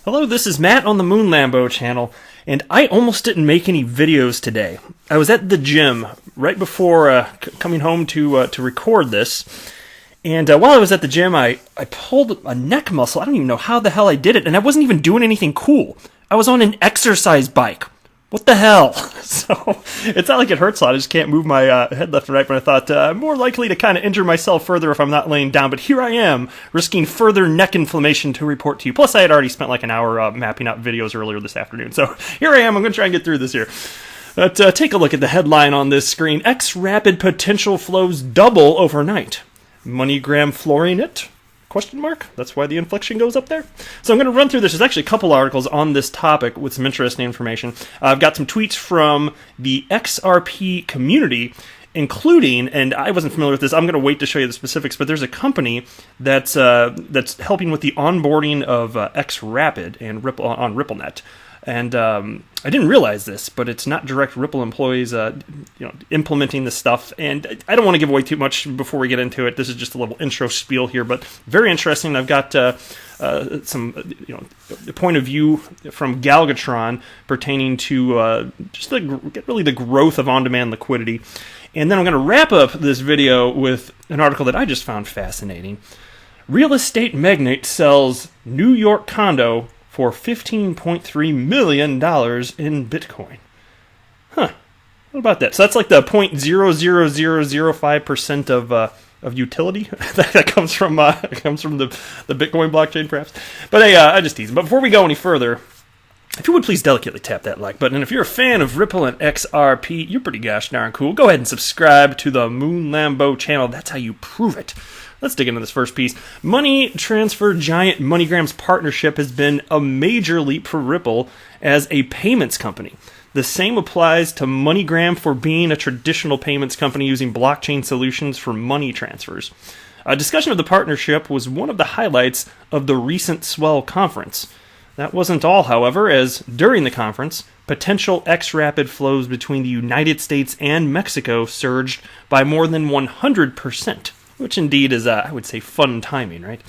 Hello, this is Matt on the Moon Lambo channel, and I almost didn't make any videos today. I was at the gym right before coming home to record this, and while I was at the gym, I pulled a neck muscle. I don't even know how the hell I did it, and I wasn't even doing anything cool. I was on an exercise bike. What the hell? So, it's not like it hurts a lot. I just can't move my head left and right, but I thought I'm more likely to kind of injure myself further if I'm not laying down. But here I am, risking further neck inflammation to report to you. Plus, I had already spent like an hour mapping out videos earlier this afternoon. So, here I am. I'm going to try and get through this here. But take a look at the headline on this screen. XRP potential flows double overnight. MoneyGram flooring it? Question mark? That's why the inflection goes up there. So I'm going to run through this. There's actually a couple articles on this topic with some interesting information. I've got some tweets from the XRP community, including, and I wasn't familiar with this, I'm going to wait to show you the specifics, but there's a company that's helping with the onboarding of XRapid and Ripple on RippleNet. And I didn't realize this, but it's not direct Ripple employees, implementing this stuff. And I don't want to give away too much before we get into it. This is just a little intro spiel here, but very interesting. I've got some, the point of view from Galgatron pertaining to just really the growth of on-demand liquidity. And then I'm going to wrap up this video with an article that I just found fascinating. Real estate magnate sells New York condo for $15.3 million in Bitcoin. Huh. What about that? So that's like the 0.00005% of utility that comes from the Bitcoin blockchain, perhaps. But hey, I just tease. But before we go any further, if you would please delicately tap that like button. And if you're a fan of Ripple and XRP, you're pretty gosh darn cool. Go ahead and subscribe to the Moon Lambo channel. That's how you prove it. Let's dig into this first piece. Money transfer giant MoneyGram's partnership has been a major leap for Ripple as a payments company. The same applies to MoneyGram for being a traditional payments company using blockchain solutions for money transfers. A discussion of the partnership was one of the highlights of the recent Swell conference. That wasn't all, however, as during the conference, potential XRapid flows between the United States and Mexico surged by more than 100%. Which indeed is, I would say, fun timing, right?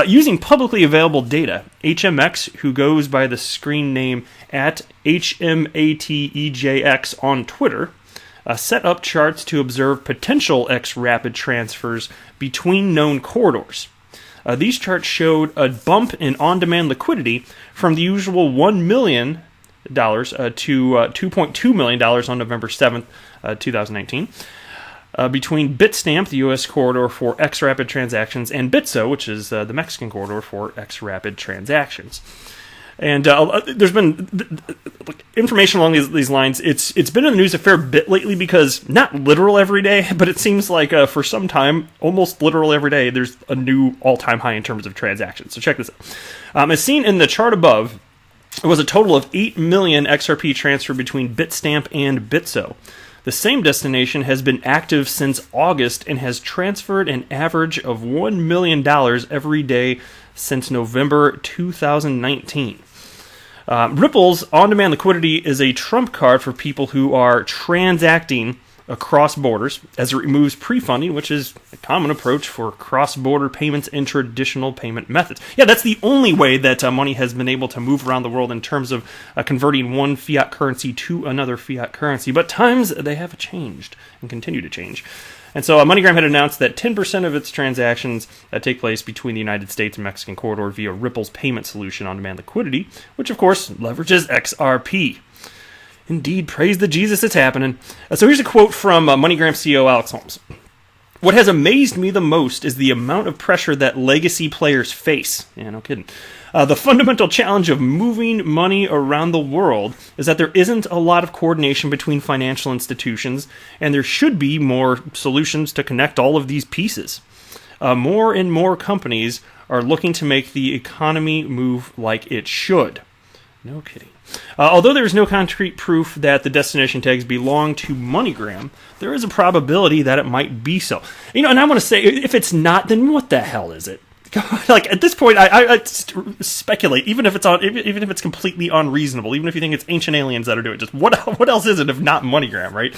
Using publicly available data, HMX, who goes by the screen name at HMATEJX on Twitter, set up charts to observe potential XRapid transfers between known corridors. These charts showed a bump in on-demand liquidity from the usual $1 million to $2.2 million on November 7th, 2019. Between Bitstamp, the U.S. corridor for XRapid transactions, and Bitso, which is the Mexican corridor for XRapid transactions. And there's been information along these lines. It's been in the news a fair bit lately because not literal every day, but it seems like for some time, almost literal every day, there's a new all-time high in terms of transactions. So check this out. As seen in the chart above, it was a total of 8 million XRP transferred between Bitstamp and Bitso. The same destination has been active since August and has transferred an average of $1 million every day since November 2019. Ripple's on-demand liquidity is a trump card for people who are transacting across borders, as it removes pre-funding, which is a common approach for cross-border payments in traditional payment methods. Yeah, that's the only way that money has been able to move around the world in terms of converting one fiat currency to another fiat currency. But times, they have changed and continue to change. And so MoneyGram had announced that 10% of its transactions take place between the United States and Mexican corridor via Ripple's payment solution on-demand liquidity, which of course leverages XRP. Indeed, praise the Jesus, it's happening. So here's a quote from MoneyGram CEO Alex Holmes. What has amazed me the most is the amount of pressure that legacy players face. Yeah, no kidding. The fundamental challenge of moving money around the world is that there isn't a lot of coordination between financial institutions, and there should be more solutions to connect all of these pieces. More and more companies are looking to make the economy move like it should. No kidding. Although there is no concrete proof that the destination tags belong to MoneyGram, there is a probability that it might be so. And I want to say, if it's not, then what the hell is it? Like at this point, I speculate. Even if it's completely unreasonable, even if you think it's ancient aliens that are doing it, just what else is it if not MoneyGram, right?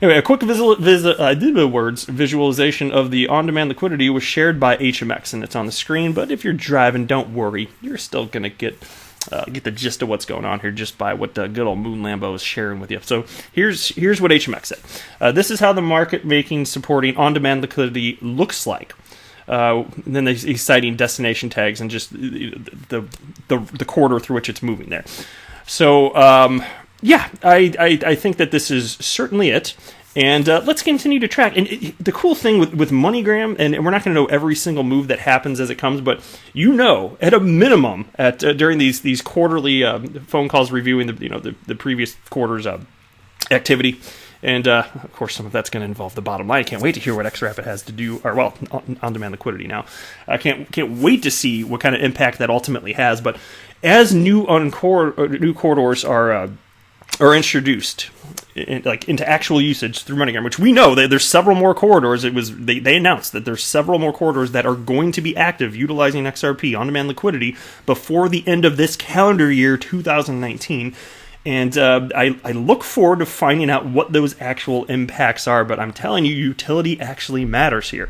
Anyway, a quick visualization of the on-demand liquidity was shared by HMX, and it's on the screen. But if you're driving, don't worry. You're still going to get the gist of what's going on here just by what good old Moon Lambo is sharing with you. So here's what HMX said. This is how the market making supporting on-demand liquidity looks like. And then he's citing destination tags and just the corridor through which it's moving there. So I think that this is certainly it. And let's continue to track. And the cool thing with MoneyGram, and we're not going to know every single move that happens as it comes, but at a minimum, during these quarterly phone calls reviewing the previous quarter's activity, and of course some of that's going to involve the bottom line. I can't wait to hear what XRP has to do, or on-demand liquidity now. I can't wait to see what kind of impact that ultimately has. But as new corridors are introduced into actual usage through MoneyGram, which we know that there's several more corridors. They announced that there's several more corridors that are going to be active utilizing XRP on-demand liquidity before the end of this calendar year 2019. And I look forward to finding out what those actual impacts are. But I'm telling you, utility actually matters here.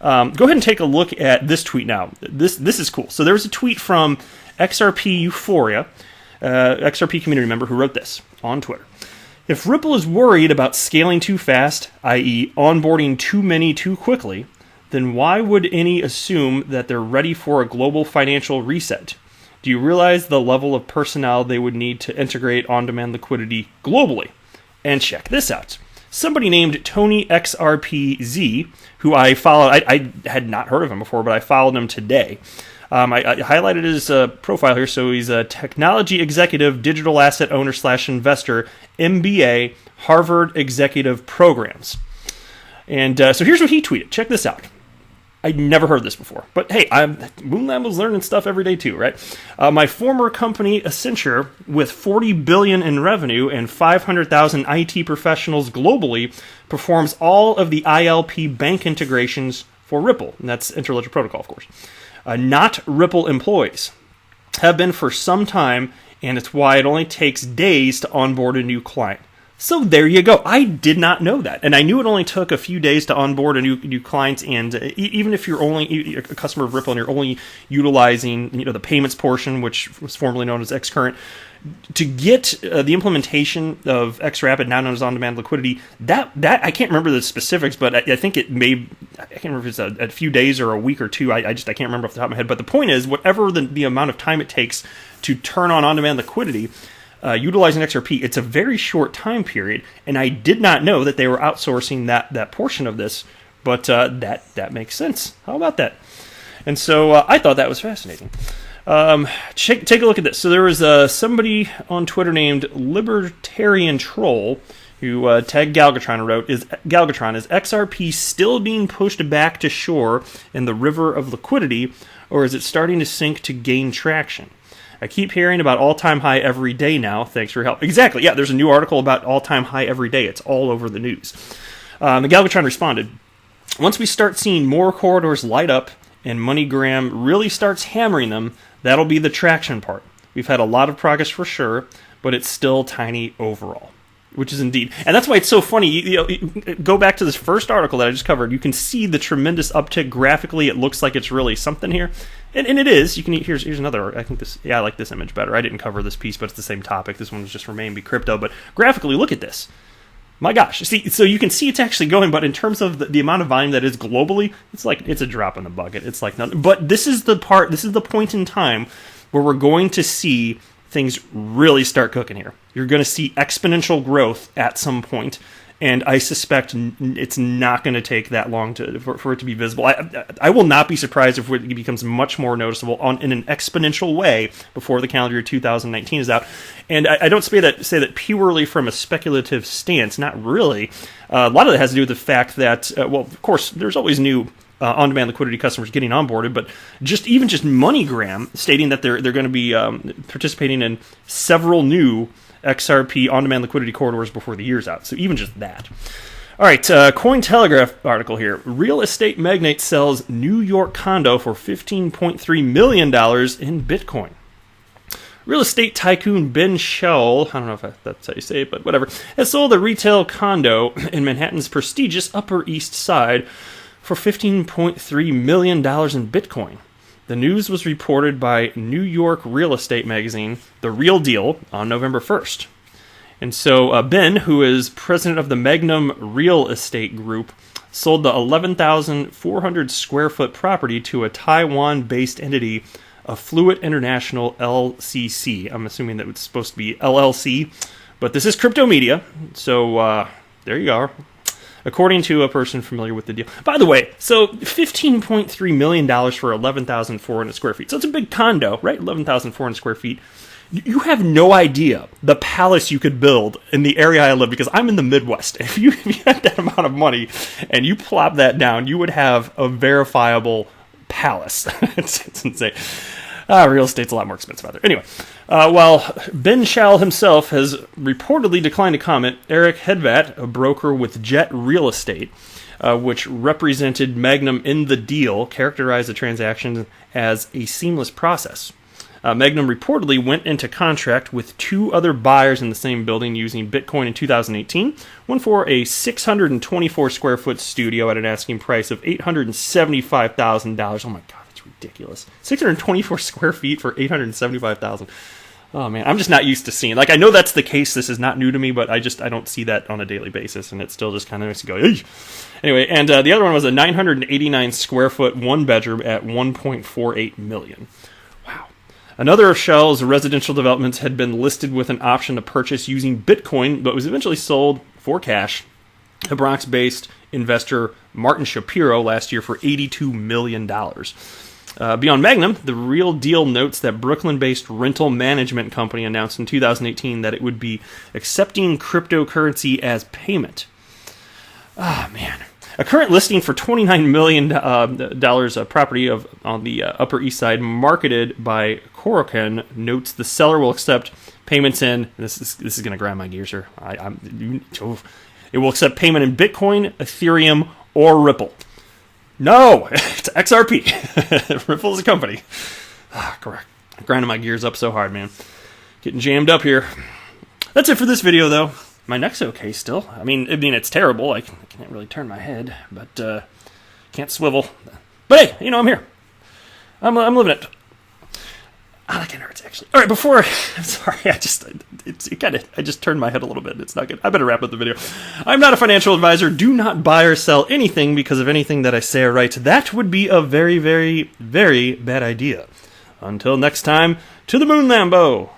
Go ahead and take a look at this tweet now. This is cool. So there's a tweet from XRP Euphoria, XRP community member, who wrote this on Twitter. If Ripple is worried about scaling too fast, i.e. onboarding too many too quickly, then why would any assume that they're ready for a global financial reset? Do you realize the level of personnel they would need to integrate on-demand liquidity globally? And check this out. Somebody named Tony XRPZ, who I followed, I had not heard of him before, but I followed him today. I highlighted his profile here. So he's a technology executive, digital asset owner / investor, MBA, Harvard Executive Programs. And so here's what he tweeted. Check this out. I'd never heard this before. But hey, Moon Lambo's learning stuff every day too, right? My former company, Accenture, with $40 billion in revenue and 500,000 IT professionals globally, performs all of the ILP bank integrations for Ripple. And that's Interledger Protocol, of course. Not Ripple employees. Have been for some time, and it's why it only takes days to onboard a new client. So there you go. I did not know that. And I knew it only took a few days to onboard a new client, and even if you're only a customer of Ripple and you're only utilizing the payments portion, which was formerly known as XCurrent, to get the implementation of XRapid, now known as on-demand liquidity, that I can't remember the specifics, but I think I can't remember if it's a few days or a week or two. I can't remember off the top of my head. But the point is, whatever the amount of time it takes to turn on-demand liquidity, utilizing XRP, it's a very short time period, and I did not know that they were outsourcing that portion of this, but that makes sense. How about that? And so I thought that was fascinating. Take a look at this. So there was somebody on Twitter named Libertarian Troll who tagged Galgatron and wrote, is XRP still being pushed back to shore in the river of liquidity, or is it starting to sink to gain traction? I keep hearing about all-time high every day now. Thanks for your help. Exactly. Yeah, there's a new article about all-time high every day. It's all over the news. The Galgatron responded, once we start seeing more corridors light up and MoneyGram really starts hammering them, that'll be the traction part. We've had a lot of progress for sure, but it's still tiny overall. Which is indeed. And that's why it's so funny. Go back to this first article that I just covered. You can see the tremendous uptick graphically. It looks like it's really something here. And it is. Here's another. I think this. Yeah, I like this image better. I didn't cover this piece, but it's the same topic. This one was just Remain Be Crypto. But graphically, look at this. My gosh. See, so you can see it's actually going, but in terms of the amount of volume that is globally, it's a drop in the bucket. It's like nothing. But this is the point in time where we're going to see things really start cooking here. You're going to see exponential growth at some point, and I suspect it's not going to take that long for it to be visible. I will not be surprised if it becomes much more noticeable in an exponential way before the calendar year 2019 is out. And I don't say that purely from a speculative stance, not really. A lot of it has to do with the fact that, of course, there's always new on-demand liquidity customers getting onboarded, but just MoneyGram stating that they're going to be participating in several new XRP on-demand liquidity corridors before the year's out. So even just that. All right, Cointelegraph article here. Real estate magnate sells New York condo for $15.3 million in Bitcoin. Real estate tycoon Ben Schell, I don't know if that's how you say it, but whatever, has sold a retail condo in Manhattan's prestigious Upper East Side for $15.3 million in Bitcoin. The news was reported by New York real estate magazine, The Real Deal, on November 1st. And so Ben, who is president of the Magnum Real Estate Group, sold the 11,400 square foot property to a Taiwan-based entity, Affluent International LCC. I'm assuming that it's supposed to be LLC, but this is crypto media, so there you go. According to a person familiar with the deal. By the way, so $15.3 million for 11,400 square feet. So it's a big condo, right? 11,400 square feet. You have no idea the palace you could build in the area I live, because I'm in the Midwest. If you had that amount of money and you plop that down, you would have a verifiable palace. It's insane. Real estate's a lot more expensive out there. Anyway, while Ben Schell himself has reportedly declined to comment, Eric Hedvat, a broker with Jet Real Estate, which represented Magnum in the deal, characterized the transaction as a seamless process. Magnum reportedly went into contract with two other buyers in the same building using Bitcoin in 2018, one for a 624 square foot studio at an asking price of $875,000. Oh my God, that's ridiculous. 624 square feet for $875,000. Oh man, I'm just not used to seeing, like, I know that's the case, this is not new to me, but I don't see that on a daily basis, and it's still just kind of nice to go, Eey. Anyway, and the other one was a 989 square foot one bedroom at $1.48 million. Another of Schell's residential developments had been listed with an option to purchase using Bitcoin, but was eventually sold for cash to Bronx-based investor Martin Shapiro last year for $82 million. Beyond Magnum, The Real Deal notes that Brooklyn-based rental management company announced in 2018 that it would be accepting cryptocurrency as payment. Ah, man. A current listing for $29 million property on the Upper East Side, marketed by Corocan, notes the seller will accept payments in. This is going to grind my gears here. It will accept payment in Bitcoin, Ethereum, or Ripple. No, it's XRP. Ripple is a company. Correct. Grinding my gears up so hard, man. Getting jammed up here. That's it for this video, though. My neck's okay still. I mean, it's terrible. I can't really turn my head, but can't swivel. But hey, I'm here. I'm living it. That kind of hurts, actually. All right, I'm sorry. I just turned my head a little bit. It's not good. I better wrap up the video. I'm not a financial advisor. Do not buy or sell anything because of anything that I say or write. That would be a very, very, very bad idea. Until next time, to the moon, Lambo.